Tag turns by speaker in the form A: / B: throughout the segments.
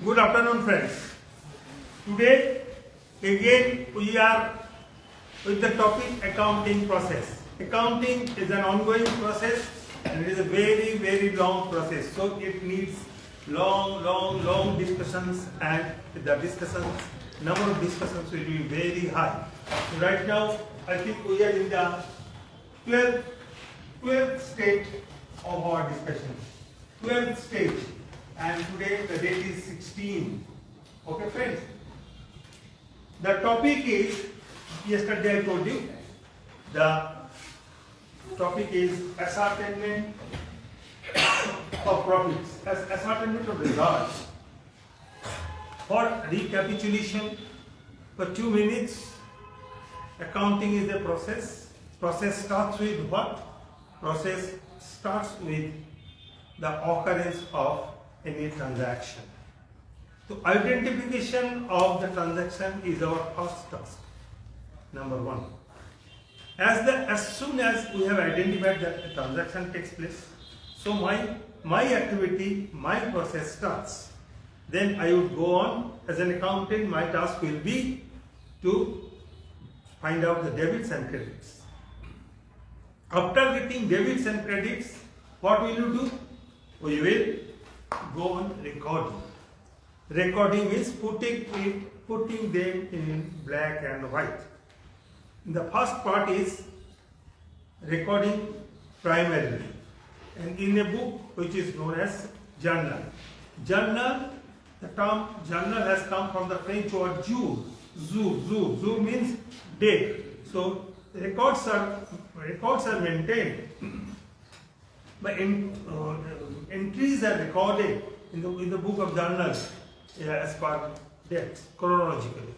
A: Good afternoon, friends. Today, again, we are with the topic accounting process. Accounting is an ongoing process and it is a very, very long process. So it needs long discussions, and the number of discussions will be very high. So right now, I think we are in the 12th stage of our discussion. 12th stage. And today the date is 16. Okay, friends. The topic is, yesterday I told you, the topic is ascertainment of profits, ascertainment of results. For recapitulation, for 2 minutes, accounting is a process. Process starts with what? Process starts with the occurrence of any transaction. So identification of the transaction is our first task, number one. As soon as we have identified that a transaction takes place, so my activity, my process starts. Then I would go on as an accountant. My task will be to find out the debits and credits. After getting debits and credits, what will you do? We will go on recording. Recording is putting them in black and white. The first part is recording primarily, and in a book which is known as journal. Journal, the term journal has come from the French word jour. Jour means day. So records are maintained. But entries are recorded in the book of journals as per dates, chronologically.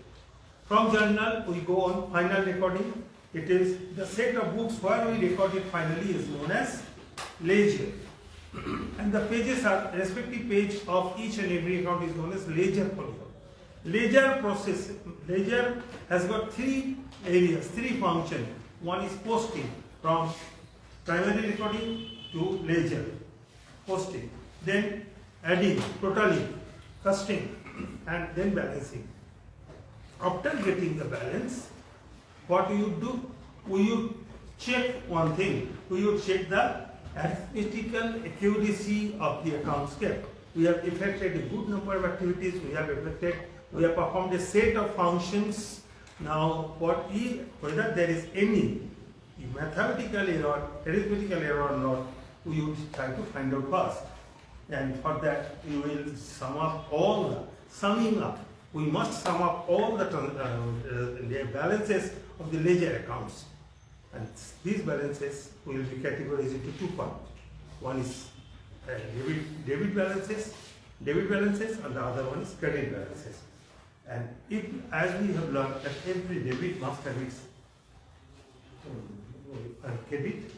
A: From journal we go on final recording. It is the set of books where we record it finally is known as ledger. And the pages are, respective page of each and every account is known as ledger folio. Ledger process, ledger has got 3 areas, 3 functions. One is posting from primary recording to ledger, posting, then adding, totaling, costing, and then balancing. After getting the balance, what do you do? We check one thing. We would check the arithmetical accuracy of the accounts kept. We have effected a good number of activities. We have performed a set of functions. Now, whether there is any mathematical error, arithmetical error or not, we would try to find out first. And for that, we will summing up. We must sum up all the balances of the ledger accounts. And these balances will be categorized into 2 parts. One is debit balances, and the other one is credit balances. And as we have learned that every debit must have its credit,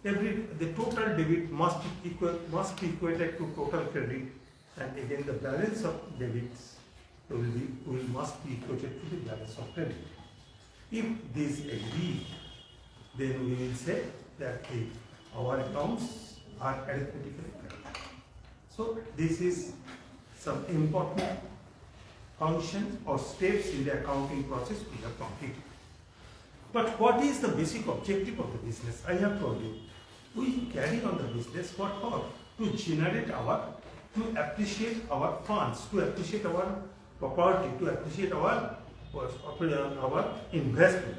A: the total debit must be equated to total credit, and again the balance of debits must be equated to the balance of credit. If these agree, then we will say that our accounts are arithmetically correct. So this is some important functions or steps in the accounting process we have completed. But what is the basic objective of the business? I have told you, we carry on the business what for? To generate to appreciate our funds, to appreciate our property, to appreciate our investment.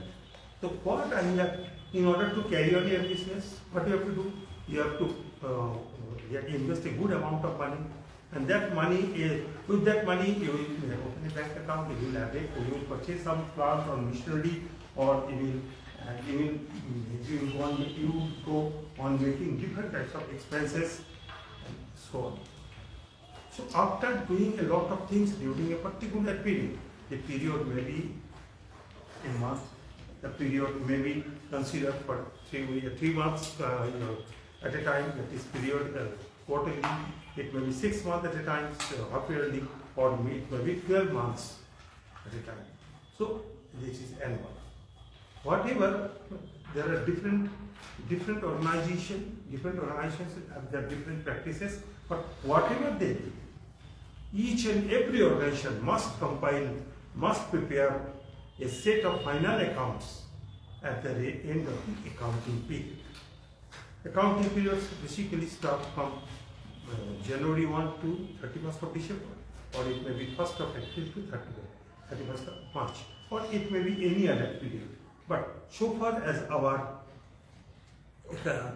A: So what I have, in order to carry on your business, what you have to do? You have to invest a good amount of money, and that money with that money you will open a bank account, you will purchase some plant or machinery, or you go on making different types of expenses and so on. So after doing a lot of things during a particular period, the period may be a month, the period may be considered for 3 months at a time, that is period quarterly, it may be 6 months at a time, half-yearly, or it may be 12 months at a time. So this is annual. Whatever, there are different organizations have their different practices, but whatever they do, each and every organization must prepare a set of final accounts at the end of the accounting period. Accounting periods basically start from January 1 to 31st of December, or it may be 1st of April to 31st of March, or it may be any other period. But so far as our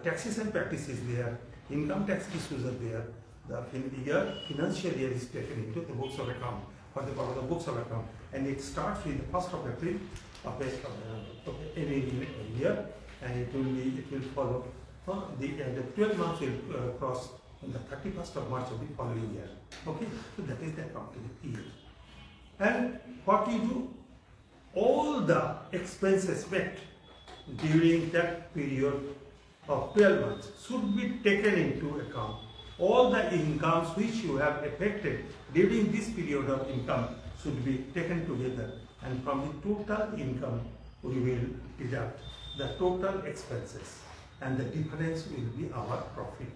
A: taxation practice is there, income tax issues are there, the financial year is taken into the books of account, or the part of the books of account, and it starts with the 1st of April of any year, and it will follow. The 12 months will cross on the 31st of March of the following year. Okay, so that is the accounting year. And what you do, all the expenses met during that period of 12 months should be taken into account. All the incomes which you have affected during this period of income should be taken together, and from the total income we will deduct the total expenses, and the difference will be our profit.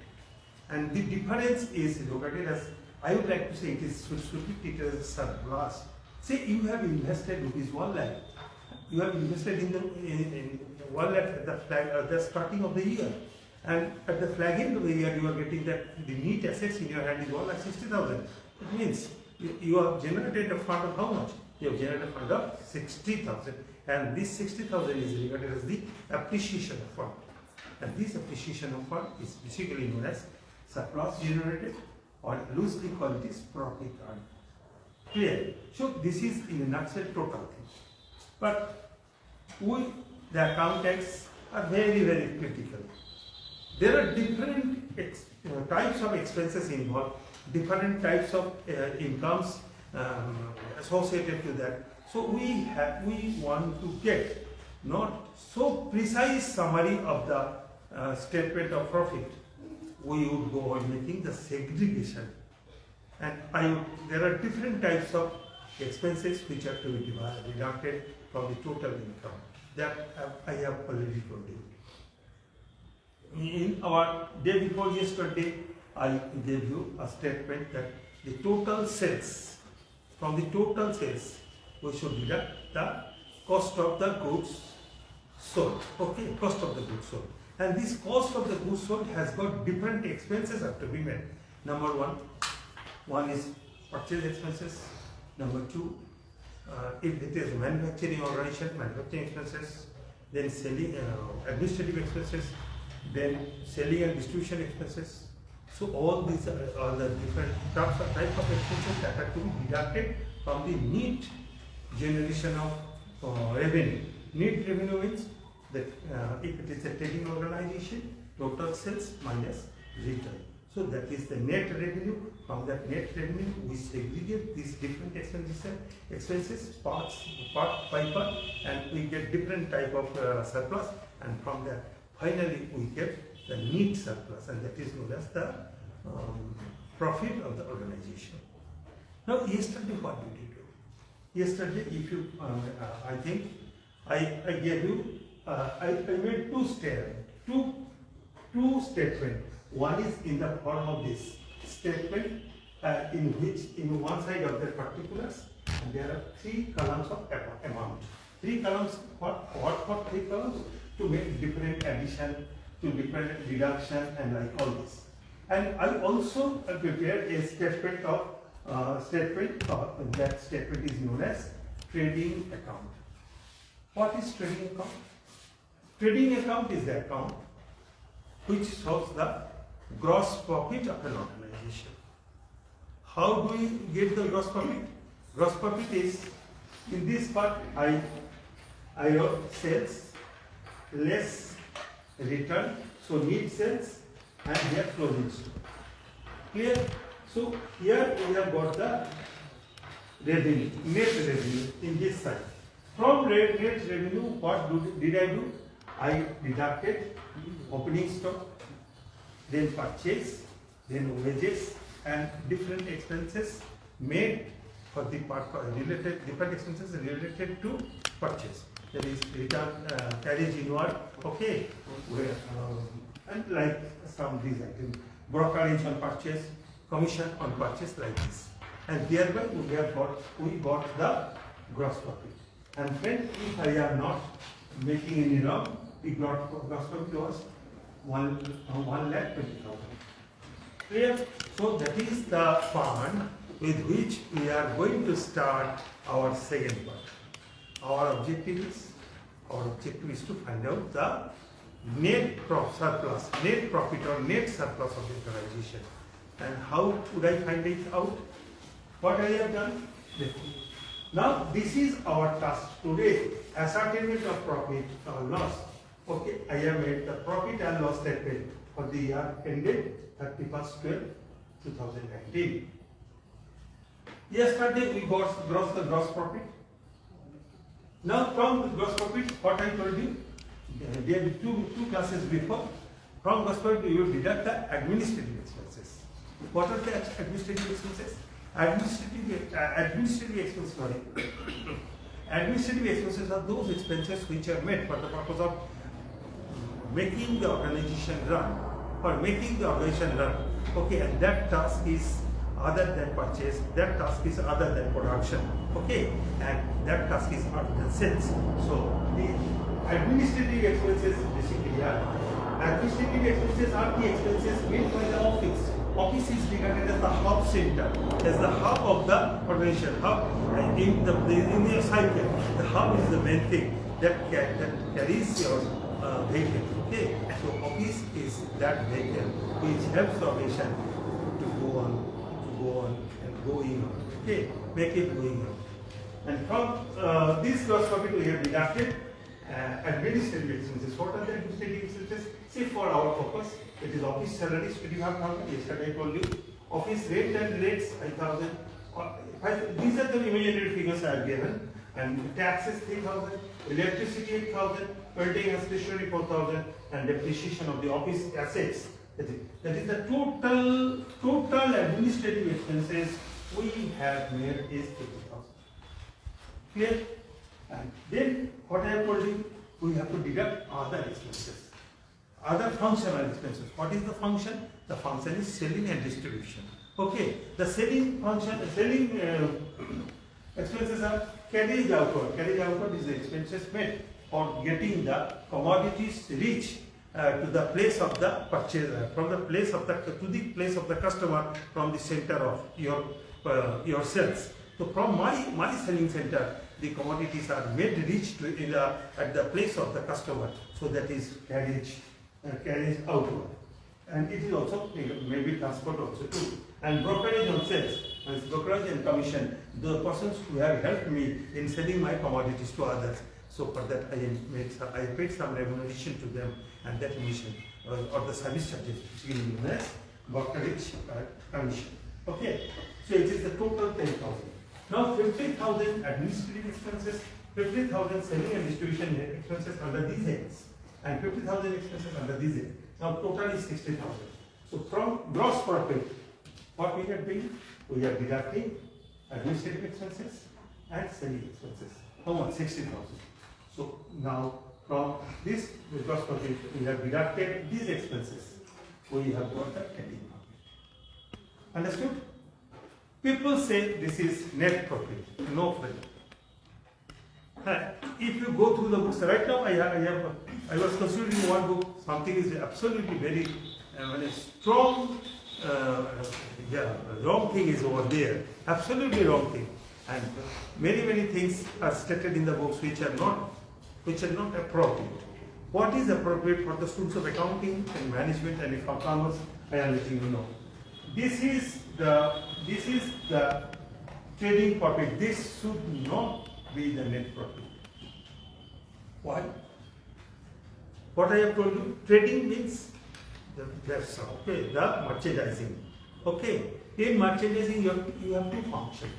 A: And the difference is regarded as, I would like to say, it is should be treated as a surplus. Say you have invested rupees 1 lakh, you have invested in 1 lakh at the starting of the year, and at the flag end of the year you are getting that the neat assets in your hand is 1,60,000. It means you have generated a fund of how much? You have generated a fund of 60,000, and this 60,000 is regarded as the appreciation of fund. And this appreciation of fund is basically known as surplus generated, or loosely called it is profit earned. Clear? So this is in a nutshell total thing. But we, the accountants, are very, very critical. There are different types of expenses involved, different types of incomes associated to that. So we want to get not so precise summary of the statement of profit. We would go on making the segregation, and there are different types of expenses which are to be deducted from the total income. That I have already told you. In our day before yesterday, I gave you a statement that the total sales, from the total sales, we should deduct the cost of the goods sold. Okay, cost of the goods sold. And this cost of the goods sold has got different expenses have to be made. Number one is purchase expenses. Number two, if it is manufacturing organization, manufacturing expenses. Then selling, administrative expenses. Then selling and distribution expenses. So all these are the different types of expenses that are to be deducted from the net generation of revenue. Net revenue means that if it is a trading organization, total sales minus return. So that is the net revenue. From that net revenue, we segregate these different expenses part by part, and we get different type of surplus. And from that, finally, we get the net surplus, and that is known as the profit of the organization. Now, yesterday, what did you do? Yesterday, if you, I think I gave you. I made two statements. One is in the form of this statement, in which in one side of the particulars, and there are 3 columns of amount. 3 columns. What 3 columns? To make different addition, to different deduction, and like all this. And I also prepared a statement of that statement is known as trading account. What is trading account? Trading account is the account which shows the gross profit of an organization. How do we get the gross profit? Gross profit is, in this part, I wrote sales less return, so net sales, and here closing stock. Clear? So here we have got the revenue, net revenue in this side. From net revenue, what did I do? I deducted opening stock, then purchase, then wages, and different expenses made for the related, different expenses related to purchase. That is return, carriage inward, okay, and like some of these items, brokerage on purchase, commission on purchase, like this. and thereby we got the gross profit. And friend, if I am not making any wrong, the gross profit was 1,20,000. Clear? So that is the fund with which we are going to start our second part. Our objective is to find out the net surplus, net profit or net surplus of the organization. And how would I find it out? What I have done? Now this is our task today. Ascertainment of profit or loss. Okay, I have made the profit and loss statement for the year ended 31st/12/2019. Yesterday we got the gross profit. Now from the gross profit, what I told you, there are two classes before. From gross profit you deduct the administrative expenses. What are the administrative expenses? Administrative expenses are those expenses which are made for the purpose of making the organization run. Okay, and that task is other than purchase, that task is other than production. Okay, and that task is other than sales. So the administrative expenses basically are the expenses made by the office. Office is regarded as the hub center, as the hub of the organization. Hub in the cycle, the hub is the main thing that carries your vehicle. Okay, so office is that vehicle which helps the organization to go on and going on. Okay, make it going on. And from this gross profit we have deducted administrative expenses. What are the administrative expenses? See, for our purpose, it is office salaries 25,000. Yesterday I told you. Office rent and rates 5,000. These are the imaginary figures I have given. And taxes 3,000, electricity 8,000, building and stationery 4,000, and depreciation of the office assets. That is the total administrative expenses we have made is 50,000. Clear? And then what I have told you, we have to deduct other expenses, other functional expenses. What is the function? The function is selling and distribution. Okay, the selling expenses are carriage outward. Carriage outward is the expenses made for getting the commodities reach to the place of the purchaser, from the place of the to the place of the customer, from the center of your sales. So from my selling center, the commodities are made reach to at the place of the customer. So that is carriage outward, and it is also maybe transport also too. And brokerage on sales, and brokerage and commission, the persons who have helped me in selling my commodities to others. So for that I paid some remuneration to them, and that commission or the service charges which is known as brokerage commission. Okay, so it is the total 10,000. Now 50,000 administrative expenses, 50,000 selling and distribution expenses under these heads, and 50,000 expenses under these heads. Now total is 60,000. So from gross profit, what we have been, we are deducting administrative expenses and selling expenses. How much? 60,000. So now from this gross profit, we have deducted these expenses. We have got the trading profit. Understood? People say this is net profit. No friend. If you go through the books, right now I was considering one book. Something is absolutely very strong. Wrong thing is over there. Absolutely wrong thing. And many things are stated in the books which are not appropriate. What is appropriate for the students of accounting and management and commerce? I am letting you know. This is the trading profit. This should not be the net profit. Why? What I have told you, trading means the merchandising. Okay, in merchandising you have two functions.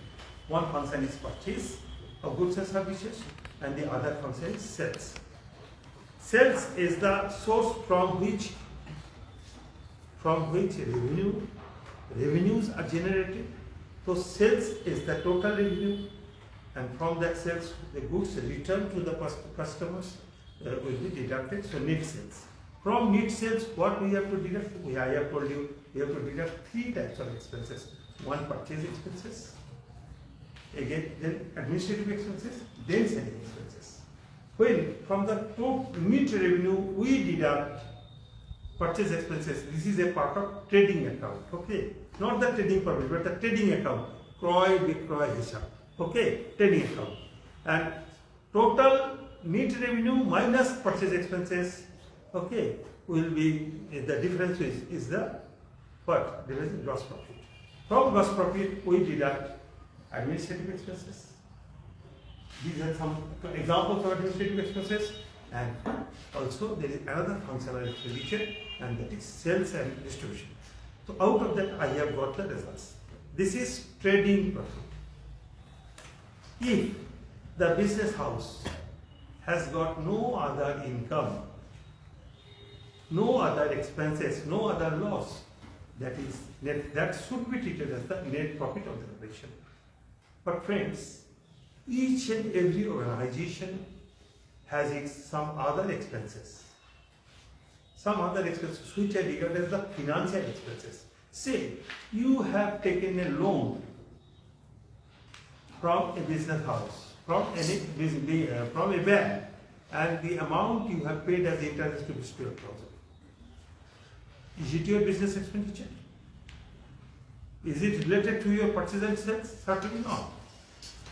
A: One function is purchase of goods and services, and the other function is sales. Sales is the source from which revenues are generated. So sales is the total revenue, and from that sales the goods returned to the customers will be deducted. So net sales. From net sales, what we have to deduct? I have told you we have to deduct three types of expenses. one purchase expenses, again then administrative expenses, then selling expenses. When from the total net revenue we deduct purchase expenses, this is a part of trading account, okay? Not the trading profit, but the trading account, Kroi Vikroy Hisab, okay? Trading account. And total net revenue minus purchase expenses, okay, will be, the difference is the what? Difference in gross profit. From gross profit, we deduct administrative expenses. These are some examples of administrative expenses, and also there is another functional expenditure, and that is sales and distribution. So out of that I have got the results. This is trading profit. If the business house has got no other income, no other expenses, no other loss, that is net, that should be treated as the net profit of the operation. But friends, each and every organization has its some other expenses. Some other expenses which are regarded as the financial expenses. Say you have taken a loan from a business house, from a bank, and the amount you have paid as interest to be 12,000. Is it your business expenditure? Is it related to your purchase and sales? Certainly not.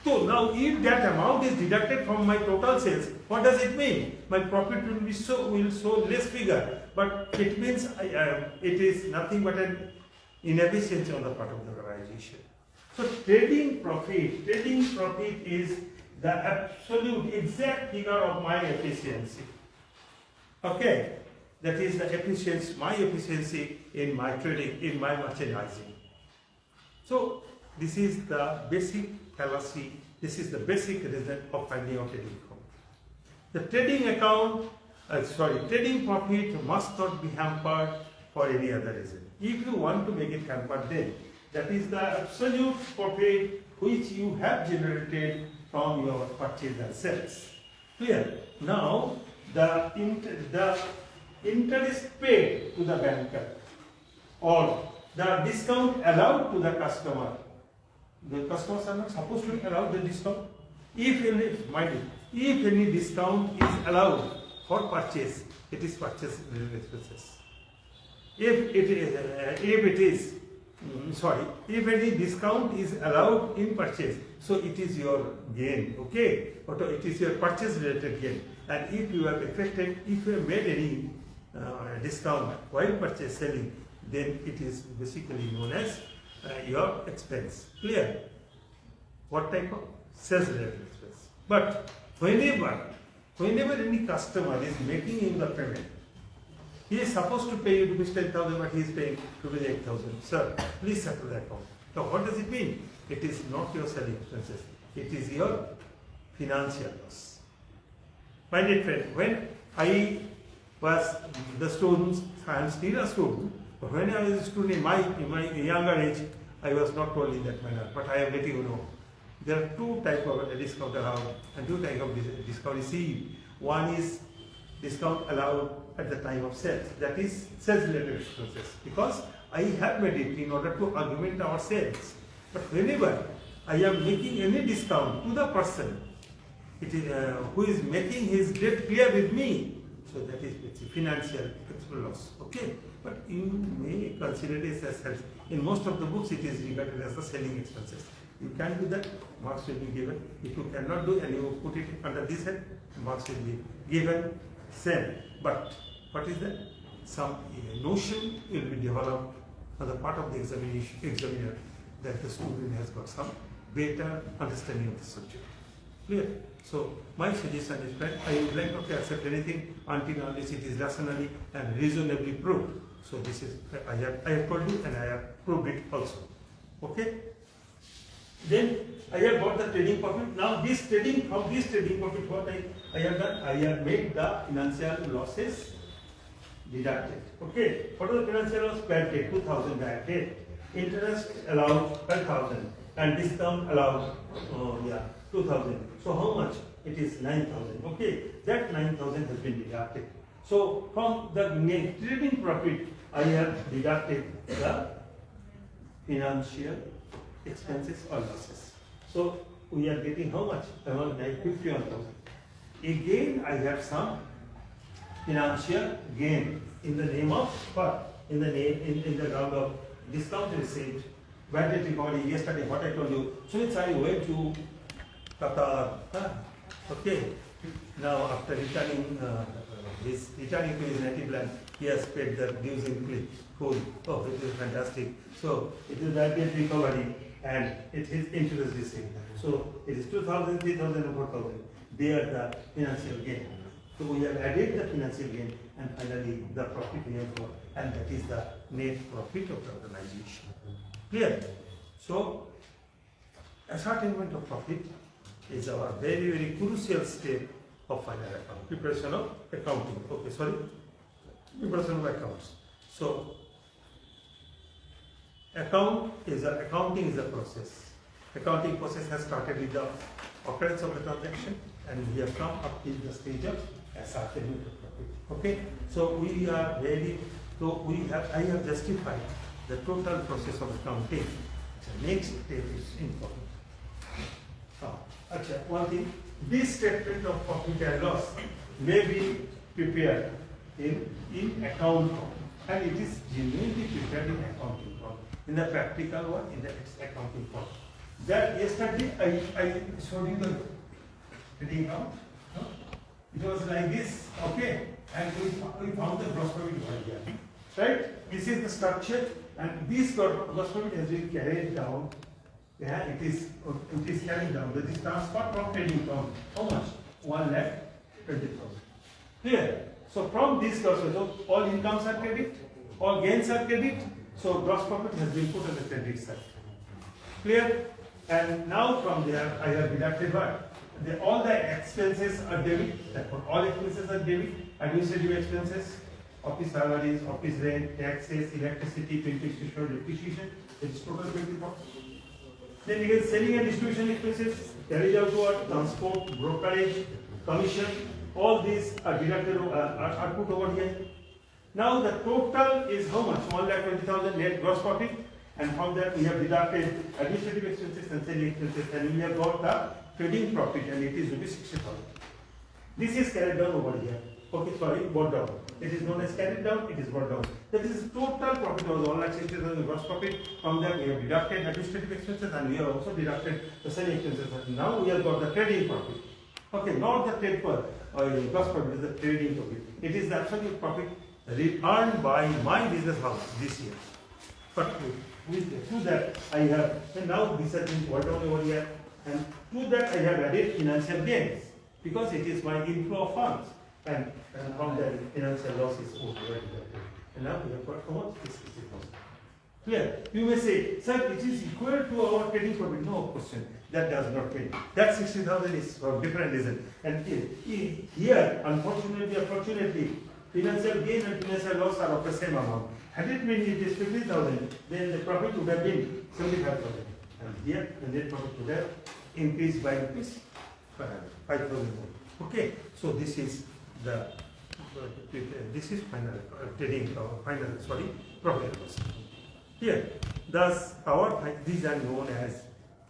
A: So now if that amount is deducted from my total sales, what does it mean? My profit will show less figure, but it means it is nothing but an inefficiency on the part of the organization. So trading profit is the absolute exact figure of my efficiency. Okay, that is the efficiency, my efficiency in my trading, in my merchandising. So this is the basic fallacy. This is the basic reason of finding out trading income. The trading account, trading profit must not be hampered for any other reason. If you want to make it hampered, then that is the absolute profit which you have generated from your purchase and sales. Clear? Now the interest paid to the banker or the discount allowed to the customer. The customers are not supposed to be allowed the discount. If any discount is allowed for purchase, it is purchase related expenses. If any discount is allowed in purchase, so it is your gain, okay? Or it is your purchase related gain. And if you have made any discount while purchase selling, then it is basically known as your expense. Clear? What type of sales related expense? But whenever any customer is making you the payment, he is supposed to pay you rupees 10,000, but he is paying rupees 8,000. Sir, please settle the account. So what does it mean? It is not your selling expenses. It is your financial loss. Find it, friend. When I was the students, I am still a student. But when I was a student in my younger age, I was not told in that manner. But I am letting you know. There are two types of discount allowed and two types of discount received. One is discount allowed at the time of sales. That is sales related expenses. Because I have made it in order to augment our sales. But whenever I am making any discount to the person who is making his debt clear with me, so that is financial loss. Okay, but you may consider this as sales. In most of the books, it is regarded as the selling expenses. You can do that, marks will be given. If you cannot do and you put it under this head, marks will be given, same. But what is that? Some notion will be developed on the part of the examiner that the student has got some better understanding of the subject. Clear? So my suggestion is, friend, I would like not to accept anything until unless it is rationally and reasonably proved. So this is I have told you and I have proved it also. Okay? Then I have got the trading profit. Now this trading profit, what I have done, I have made the financial losses deducted. Okay, what was the financial loss? Paid 2,000 I paid. Interest allowed 12,000 and discount allowed 2,000. So how much? It is 9,000. Okay, that 9,000 has been deducted. So from the trading profit, I have deducted the financial expenses or losses. So we are getting how much? Around 51,000. Again, I have some financial gain in the name of what? In the ground of discount received, bad debt recovery. Yesterday, what I told you. Since I went to Qatar, okay. Now after returning to his native land, he has paid the dues in full. Oh, it is fantastic. So it is bad debt recovery and it is interest received. So it is 2,000, 3,000, and 4,000. They are the financial gain. So we have added the financial gain and finally the profit we have got, and that is the net profit of the organization. Clear? So ascertainment of profit is our very, very crucial step of final account. Preparation of accounting. Okay, sorry. Preparation of accounts. So accounting is a process. Accounting process has started with the occurrence of a transaction, and we have come up to the stage of ascertainment of profit. Okay, so we are ready. So I have justified the total process of accounting. The next step is important. One thing, this statement of profit and loss may be prepared in account form, and it is genuinely prepared in accounting form. In the practical one, in the accounting form. That yesterday I showed you the reading out. It was like this, okay, and we found the gross profit over here, right? This is the structure, and this gross profit has been carried down. Yeah, it is carried down. That is transferred from trading from how much? 1,20,000. Clear? So from this gross profit, all incomes are credit, all gains are credit. So gross profit has been put on the credit side. Clear? And now from there, I have deducted what? All the expenses are debit. Therefore, all expenses are debit. Administrative expenses, office salaries, office rent, taxes, electricity, printing, depreciation. It is total 24. Then again, selling and distribution expenses, carriage out to transport, brokerage, commission. All these are deducted, are put over here. Now the total is how much? 1,20,000 net gross profit, and from that we have deducted administrative expenses and selling expenses, and we have got the trading profit, and it is rupees 60,000. This is carried down over here. Okay, sorry, brought down. It is known as carried down, it is brought down. That is total profit was 1,60,000 gross profit. From that we have deducted administrative expenses, and we have also deducted the selling expenses. And now we have got the trading profit. Okay, not the trade gross profit, it is the trading profit. It is the absolute profit earned by my business house this year. But to that I have, and now this has been brought down over here, and to that I have added financial gains, because it is my inflow of funds, and from that financial loss is over here. And now we have got how much? 60,000. Clear? You may say, sir, it is equal to our trading profit. No question. That does not mean. That 60,000 is for different reason. And here, unfortunately or fortunately, financial gain and financial loss are of the same amount. Had it been it is 50,000, then the profit would have been 75,000. And here, the net profit would have increased by rupees 5,000 more. Okay, so this is the final trading profit and loss. Here, thus these are known as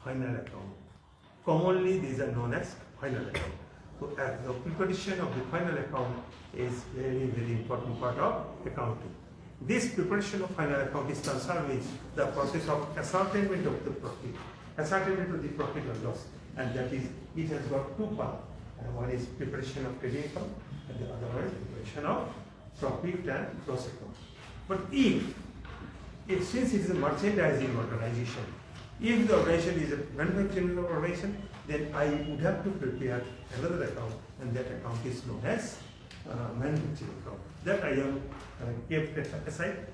A: final account. Commonly, these are known as final account. So, the preparation of the final account is very, very important part of accounting. This preparation of final account is concerned with the process of ascertainment of the profit, ascertainment of the profit or loss, and that is, it has got two parts. One is preparation of trading account, and the other one is preparation of profit and loss account. But since it is a merchandising organization, if the organization is a manufacturing organization, then I would have to prepare another account, and that account is known as manufacturing account. That I have kept aside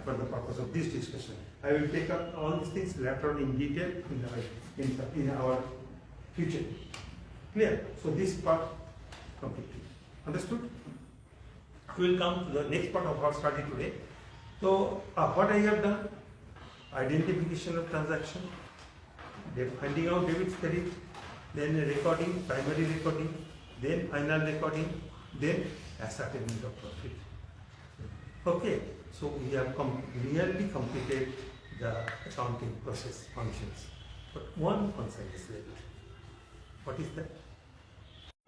A: for the purpose of this discussion. I will take up all these things later in detail in our future. Clear? So this part completely understood. We will come to the next part of our study today. So what I have done: identification of transaction, then finding out debit credit, then recording, primary recording, then final recording, then ascertainment of profit. Okay, so we have nearly completed the accounting process functions. But one concern is left. What is that?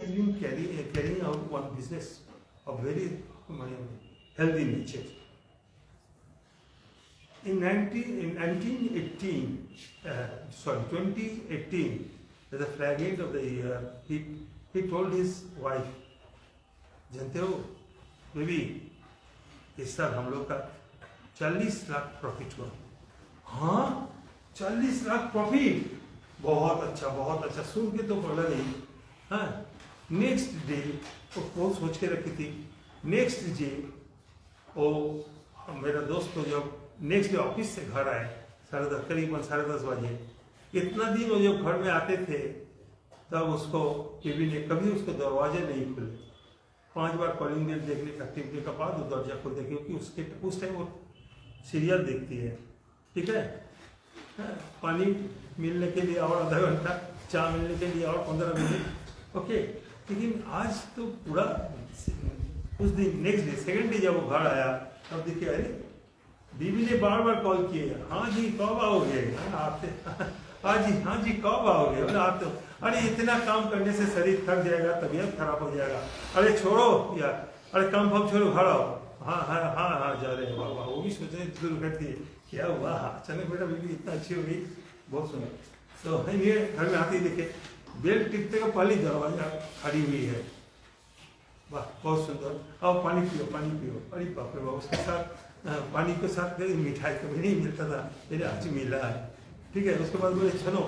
A: You carrying out one business of very healthy nature. In 2018, as a flagrant of the year, he told his wife, जानते हो baby इस साल हम लोग का 40 lakh profit हुआ। हाँ 40 lakh profit, बहुत अच्छा, सुन के तो बोला नहीं। हाँ नेक्स्ट डे वो सोच के रखी थी, नेक्स्ट डे वो मेरा दोस्त तो जब नेक्स्ट डे ऑफिस से घर आए करीबन 10:30 बजे, इतना दिन वो जब घर में आते थे तब उसको बीवी ने कभी उसको दरवाजे नहीं खुले, 5 बार कॉलिंग बेल देखने का टिपने के बाद वो दरवाजा खोलते, क्योंकि उस टाइम वो सीरियल देखती है। ठीक है, पानी मिलने के लिए और आधा घंटा, चाय मिलने के लिए और 15 मिनट। ओके, लेकिन आज तो पूरा उस दिन नेक्स्ट डे सेकंड डे जब वो घर आया तब देखिए अरे बीवी ने बार बार कॉल किए, हाँ जी कब आओगे, आते हाँ जी कब आओगे, बोले आते। अरे इतना काम करने से शरीर थक जाएगा, तबीयत खराब हो जाएगा, अरे छोड़ो यार, अरे काम फाम छोड़ो घर आओ। हाँ जा रहे हैं बाबा। वो भी सोचने शुरू करती है क्या हुआ, अचानक बेटा बीवी इतना अच्छी हो गई, बहुत सुंदर। तो ये घर में आते ही देखे बेल टिकते का पहले दरवाजा खड़ी हुई है, वाह बहुत सुंदर, आओ पानी पियो। अरे बाप रे बाप, उसके साथ पानी के साथ मिठाई कभी नहीं मिलता था, मेरे आज मिला है। ठीक है, उसके बाद बोले चलो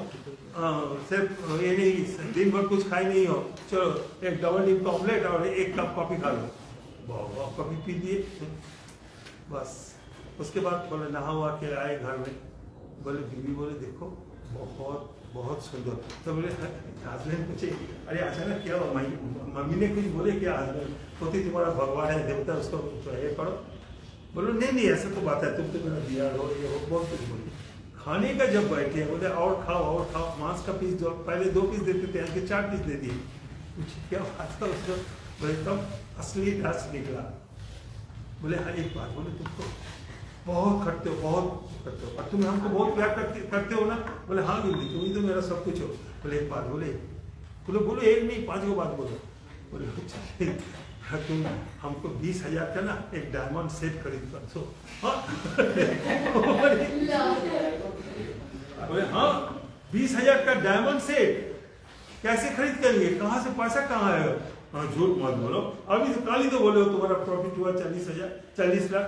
A: सिर्फ ये नहीं दिन भर कुछ खाए नहीं हो, चलो एक डबल डिप का ऑमलेट और 1 कप कॉफी खा लो। वाह कॉफी पी लिए बस। उसके बाद बोले नहा हुआ के आए घर में, बोले बीवी बोले देखो बहुत सुंदर। तो बोले हस्बैंड पूछे अरे अचानक क्या हुआ, मम्मी ने कुछ बोले क्या, हस्बैंड होती तुम्हारा भगवान है देवता, उसको ये करो। बोलो नहीं ऐसा तो बात है, तुम तो मेरा दिया हो, ये हो, बहुत कुछ बोली। खाने का जब बैठे बोले और खाओ मांस का पीस जो पहले 2 पीस देते थे, आगे 4 पीस दे दिए। क्या बात था उसको, बोले तब असली रस निकला। बोले हाँ एक बात, बोले तुमको बहुत करते हो और तुम हमको बहुत प्यार करते हो ना। बोले हाँ दीदी तुम ही तो मेरा सब कुछ हो। बोले एक बात बोले एक नहीं 5 बात बोलो। बोले तुम हमको 20,000 का ना एक डायमंड सेट खरीद कर दो। बोले हाँ 20,000 का डायमंड सेट कैसे खरीद करेंगे, कहाँ से पैसा कहाँ है। हाँ झूठ मत बोलो, अभी तो काली तो बोले हो तुम्हारा प्रॉफिट हुआ 40 लाख।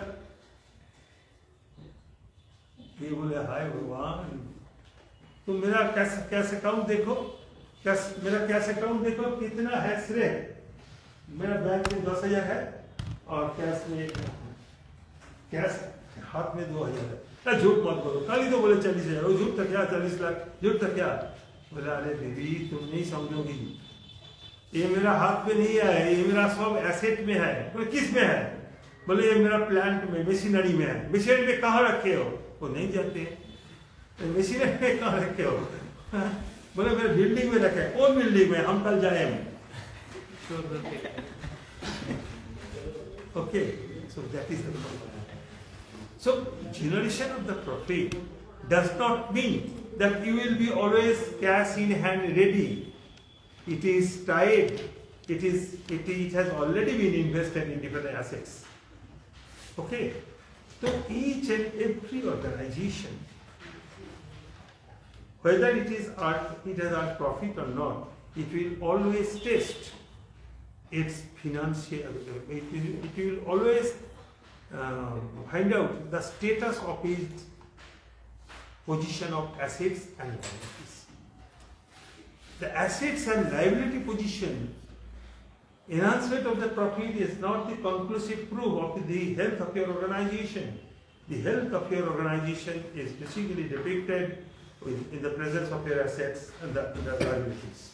A: ये बोले हाय भगवान, तुम मेरा कैश अकाउंट देखो, मेरा कैश अकाउंट देखो कितना है श्रेय। मेरा बैंक में 10,000 है और कैश हाथ में 2,000 है। झूठ मत बोलो, कल ही तो बोले 40,000, वो झूठ था क्या, 40 लाख झूठ था क्या। बोले अरे दीदी तुम नहीं समझोगी, ये मेरा हाथ में नहीं है, ये मेरा सब एसेट में है। बोले किस में है। बोले ये मेरा प्लांट में मशीनरी में है। मशीनरी में कहाँ रखे हो, वो नहीं जानते। मशीनरी में कहाँ रखे हो। बोले मेरे बिल्डिंग में रखे। कौन बिल्डिंग में, हम कल जाएंगे। Okay, so that is the problem. So generation of the profit does not mean that you will be always cash in hand ready. It is tied. It has already been invested in different assets. Okay, so each and every organization, whether it has earned profit or not, it will always test its financial, it will always find out the status of its position of assets and liabilities. The assets and liability position, enhancement of the profit is not the conclusive proof of the health of your organization. The health of your organization is basically depicted in the presence of your assets and the liabilities.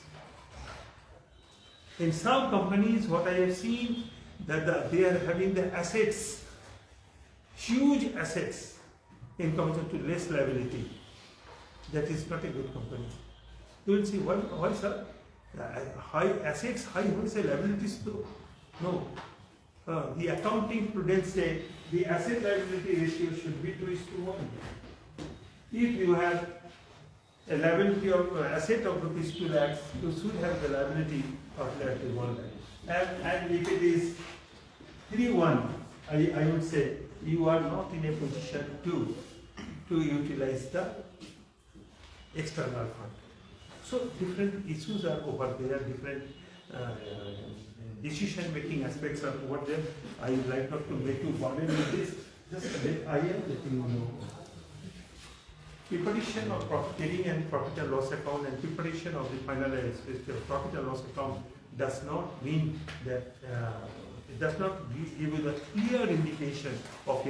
A: In some companies, what I have seen, that they are having the assets, huge assets, in comparison to less liability. That is not a good company. You will see why sir? High assets, high wholesale liabilities too. No. The accounting prudence say the asset liability ratio should be 2:1. If you have a liability of asset of rupees 2 lakhs, you should have the liability of liability 1 lakh. And if it is 3-1, I would say you are not in a position to utilize the external fund. So different issues are over there, different decision-making aspects are over there. I would like not to make you burden with this. Just I am letting you know. Preparation of profit and profit and loss account and preparation of the finalized profit and loss account does not mean that it does not give you the clear indication of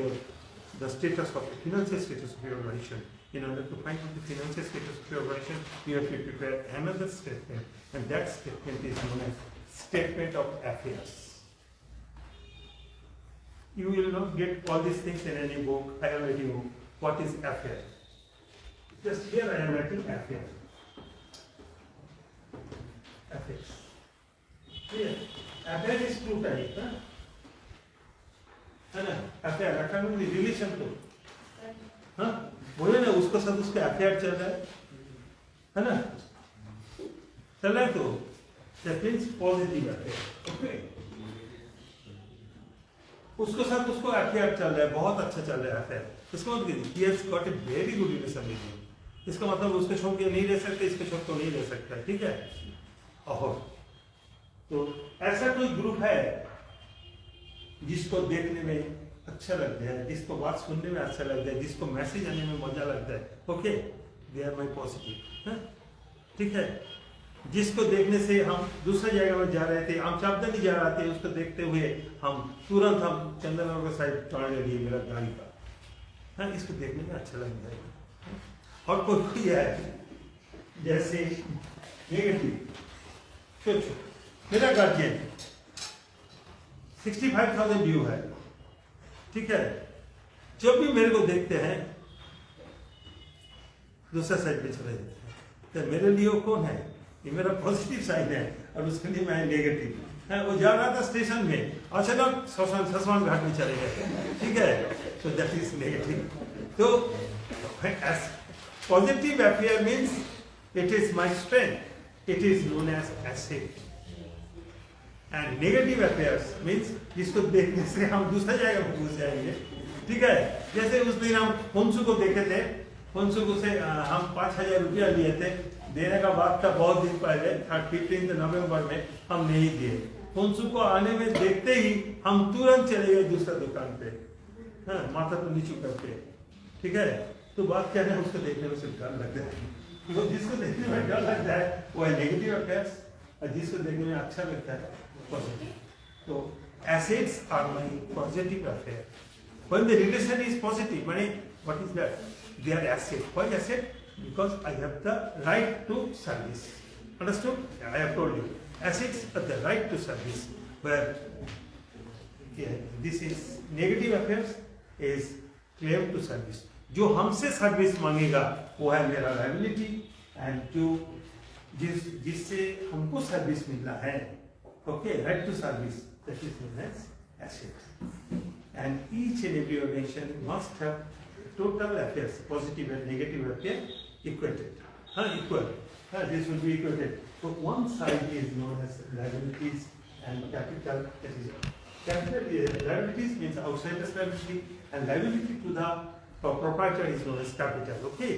A: the status of the financial status of your organization. In order to find out the financial status of your organization, you have to prepare another statement, and that statement is known as statement of affairs. You will not get all these things in any book. I already know what is affair. Just here I am writing affair. Affairs. Here, affair is two types. है ना? Affair, according to relation to. हाँ? बोले ना उसको साथ उसका affair चल रहा है ना? चल रहा है तो that means positive affair. Okay. उसको साथ उसको affair चल रहा है, बहुत अच्छा चल रहा है affair. इसका मतलब he has got a very good relation with you. इसका मतलब उसके छोड़ के नहीं रह सकते, इसके छोड़ तो नहीं रह सकता, ठीक है? और तो ऐसा कोई ग्रुप है जिसको देखने में अच्छा लगता है, जिसको बात सुनने में अच्छा लगता है, जिसको मैसेज आने में मजा लगता है, okay, they are my positive, ठीक है? जिसको देखने से हम दूसरी जगह में जा रहे थे, हम चापदानी जा रहे थे, उसको देखते हुए हम तुरंत हम चंदननगर का साइड चढ़ने लगे मेरा गाड़ी का, हाँ, इसको देखने में अच्छा लग जाएगा। और कोई है जैसे नेगेटिव, सोचो मेरा गार्जियन 65,000 ड्यू है, ठीक है? जब भी मेरे को देखते हैं दूसरा साइड पे चले जाते हैं, तो मेरे लिए कौन है? ये मेरा पॉजिटिव साइड है और उसके लिए मैं नेगेटिव है। वो जा रहा था स्टेशन में, अचानक ससवान घाट में चले गए, ठीक है? So that is negative. तो positive affair means it is my strength, it is known as asset. And negative affairs means जिसको देखने से हम दूसरा जगह पर घुस जाएंगे, ठीक है? जैसे उस दिन हम हुंसू को देखे थे, हुंसू को से हम 5,000 रुपया लिए थे, देने का बात था बहुत दिन पहले, 15 नवंबर में हम नहीं दिए। हुंसू को आने में देखते ही हम तुरंत चले गए दूसरा दुकान पे, हाँ, माथा तो नीचू करके, ठीक है? तो बात क्या है, उसको देखने में सिर्फ डर लगता है। तो जिसको देखने में डर लगता है वो है नेगेटिव अफेयर्स, और जिसको देखने में अच्छा लगता है पॉजिटिव। तो assets are my positive affair. When the relation is positive, what is that? They are asset. Why asset? Because I have the right to service. Understood? I have told you. Assets are the right to service. Where this is negative affairs is claim to service. जो हमसे service मांगेगा वो है मेरा liability, and जो जिससे हमको service मिलना है, okay, right to service, that is known as asset. And each and every organisation must have total affairs, positive and negative affair equated, हाँ, इक्वल, हाँ, this will be equated. So one side is known as liabilities and capital. That is capital. Liabilities means outsiders liability, and liability to the proprietor is known as capital. Okay,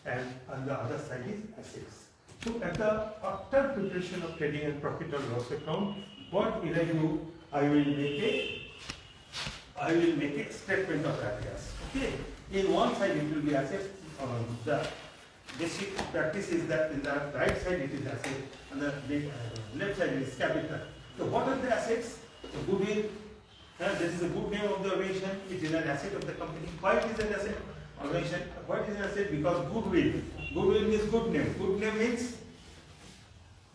A: and on the other side is assets. So after preparation of trading and profit or loss account, what will I do? I will make a statement of affairs. Okay, in one side it will be assets. The basic practice is that in the right side it is asset, and the left side is capital. So what are the assets? The goodwill. This is the good name of the organization. It is an asset of the company. Why it is an asset? Organization. Why it is an asset? Because goodwill. Goodwill means good name. Good name means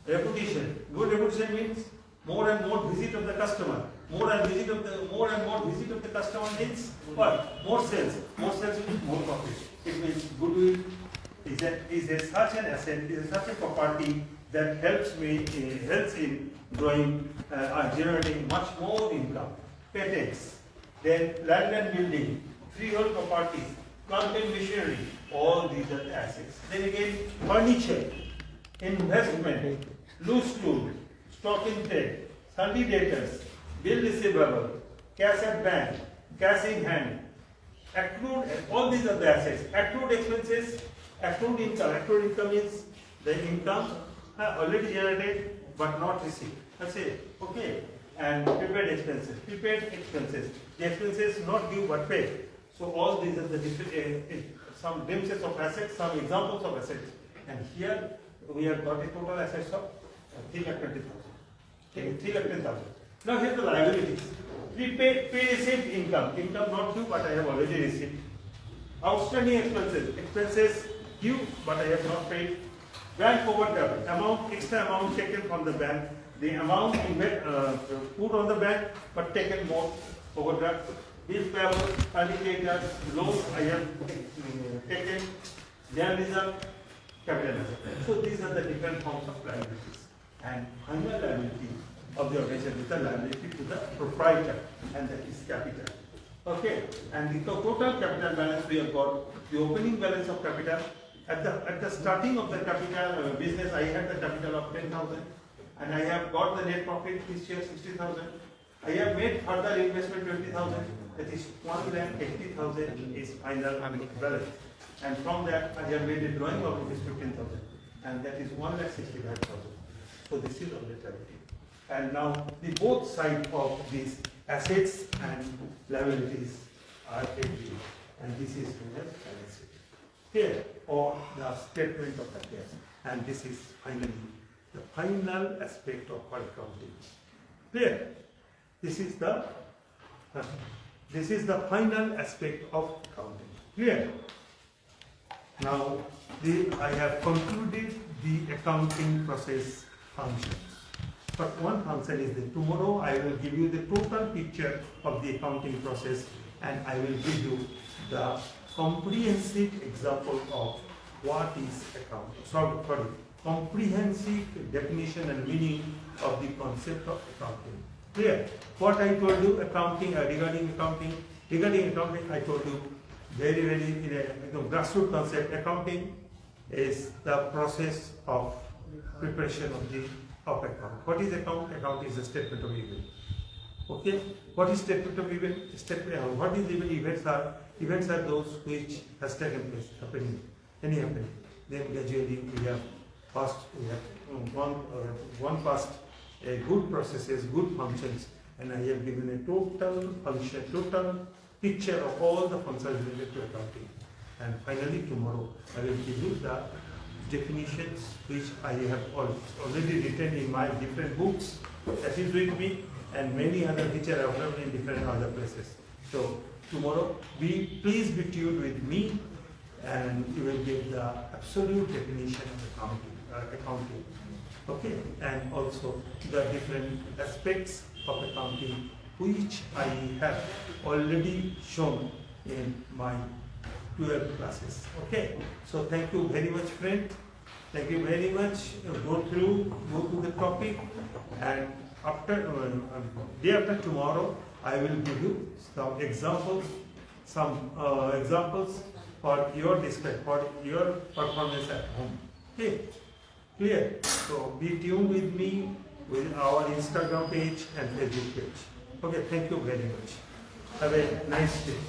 A: reputation. Good reputation means more and more visit of the customer. More and more visit of the customer means what? More sales. More sales means more profit. It means goodwill is such an asset, is such a property that helps in growing, generating much more income. Patents, then land and building, freehold properties, plant machinery, all these are the assets. Then again, furniture, investment, loose tool, stock in trade, sundry debtors, bill receivable, cash at bank, cash in hand, accrued, all these are the assets. Accrued expenses, accrued income. Accrued income is the income already generated but not received. That's it. Okay. And prepaid expenses. Prepaid expenses. The expenses not due but paid. So all these are the different, some glimpses of assets, some examples of assets. And here we have got a total assets of 3,20,000. Okay, 3,10,000. Now here the liabilities. Prepaid, pre-received income. Income not due but I have already received. Outstanding expenses. Expenses due but I have not paid. Bank overdraft. Amount, extra amount taken from the bank. The amount put on the bank but taken more overdraft. Bill payable, creditors, loans I have taken. Their reserve, capital reserve. So these are the different forms of liabilities. And final liability of the organization is the liability to the proprietor, and that is capital. Okay, and the total capital balance we have got the opening balance of capital. At the starting of the capital business, I had the capital of 10,000, and I have got the net profit this year 60,000. I have made further investment 20,000. That is 1,80,000 is final balance. And from that, I have made a drawing of rupees 15,000, and that is 1,65,000. So this is on the liability. And now the both sides of these assets and liabilities are agreed, and this is known as balance sheet. Here, or the statement of affairs, and this is finally the final aspect of accounting. Clear? This is the final aspect of accounting. Clear? Now, I have concluded the accounting process functions. But one function is that tomorrow I will give you the total picture of the accounting process, and I will give you the comprehensive example of what is accounting. Sorry, comprehensive definition and meaning of the concept of accounting. Clear? What I told you accounting, regarding accounting, I told you very in a grassroots concept. Accounting is the process of preparation of account. What is account? Account is a statement of event. Okay? What is statement of event? What is event? Events are those which has taken place, happening. Then gradually we have one past good processes, good functions, and I have given a total picture of all the functions related to accounting. And finally tomorrow I will give you the definitions which I have already written in my different books that is with me, and many other which are available in different other places. So tomorrow please be tuned with me, and you will get the absolute definition of accounting. Okay, and also the different aspects of accounting which I have already shown in my 12 classes. Okay, so thank you very much, friend. Thank you very much. Go through the topic, and day after tomorrow I will give you some examples for your display, for your performance at home. Okay, clear? So be tuned with me with our Instagram page and Facebook page. Okay, thank you very much. Have a nice day.